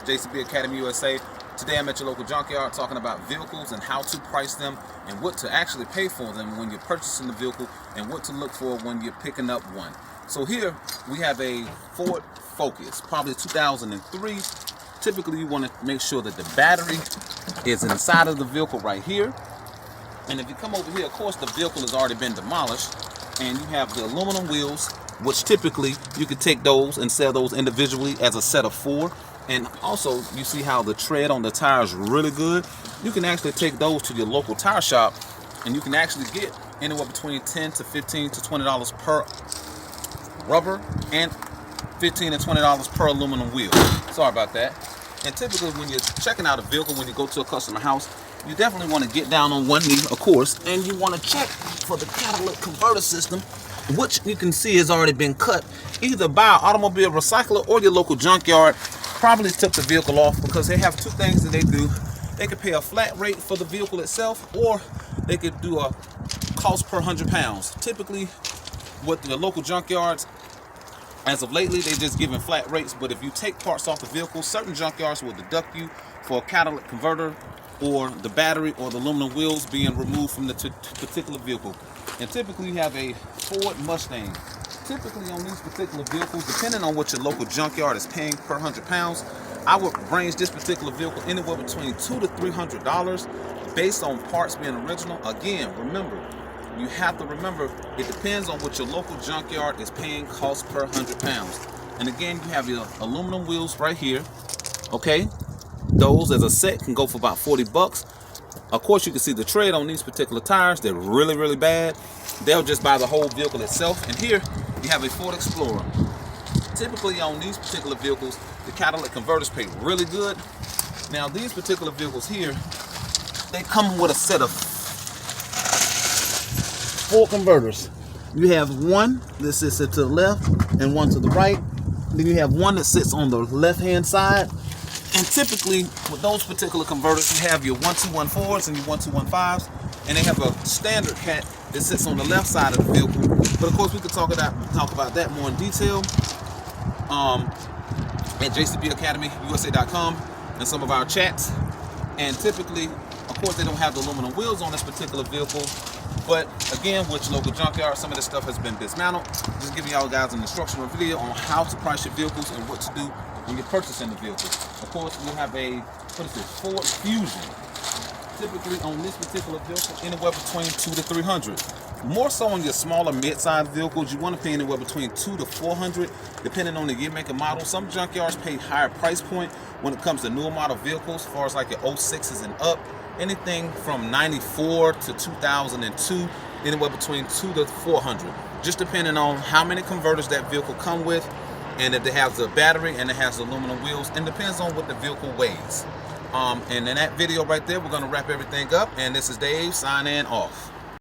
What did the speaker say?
JCB Academy USA. Today I'm at your local junkyard talking about vehicles and how to price them and what to actually pay for them when you're purchasing the vehicle and what to look for when you're picking up one. So here we have a Ford Focus, probably 2003. Typically you want to make sure that the battery is inside of the vehicle right here. And if you come over here, of course the vehicle has already been demolished, and you have the aluminum wheels, which typically you could take those and sell those individually as a set of 4. And also you see how the tread on the tire is really good. You can actually take those to your local tire shop and you can actually get anywhere between $10 to $15 to $20 per rubber and $15 to $20 per aluminum wheel. Sorry about that. And typically when you're checking out a vehicle, when you go to a customer house, you definitely want to get down on one knee, of course, and you want to check for the catalytic converter system, which you can see has already been cut either by an automobile recycler or your local junkyard. Probably took the vehicle off because they have 2 things that they do. They could pay a flat rate for the vehicle itself, or they could do a cost per 100 pounds. Typically with the local junkyards, as of lately, they're just giving flat rates, but if you take parts off the vehicle, certain junkyards will deduct you for a catalytic converter or the battery or the aluminum wheels being removed from the particular vehicle. And typically you have a Ford Mustang. Typically on these particular vehicles, depending on what your local junkyard is paying per 100 pounds, I would range this particular vehicle anywhere between $200 to $300 based on parts being original. Again, remember, you have to remember it depends on what your local junkyard is paying cost per 100 pounds. And again, you have your aluminum wheels right here. Okay, those as a set can go for about 40 bucks. Of course, you can see the tread on these particular tires. They're really bad. They'll just buy the whole vehicle itself. And here you have a Ford Explorer. Typically on these particular vehicles, the catalytic converters pay really good. Now these particular vehicles here, they come with a set of 4 converters. You have one that sits to the left and one to the right. Then you have one that sits on the left hand side. And typically with those particular converters, you have your 1214s and your 1215s, and they have a standard cat that sits on the left side of the vehicle. But of course we could talk about that more in detail at jcbacademyusa.com and some of our chats. And typically, of course, they don't have the aluminum wheels on this particular vehicle. But again, with your local junkyard, some of this stuff has been dismantled. Just giving y'all guys an instructional video on how to price your vehicles and what to do when you're purchasing the vehicle. Of course, we have a, Ford Fusion. Typically on this particular vehicle, anywhere between $200 to $300. More so on your smaller mid-sized vehicles, you want to pay anywhere between $200 to $400, depending on the year, make, and model. Some junkyards pay higher price point when it comes to newer model vehicles, as far as like your 06s and up. Anything from 94 to 2002, anywhere between $200 to $400, just depending on how many converters that vehicle come with, and if it has the battery and it has the aluminum wheels, and depends on what the vehicle weighs. And in that video right there, we're going to wrap everything up, and this is Dave signing off.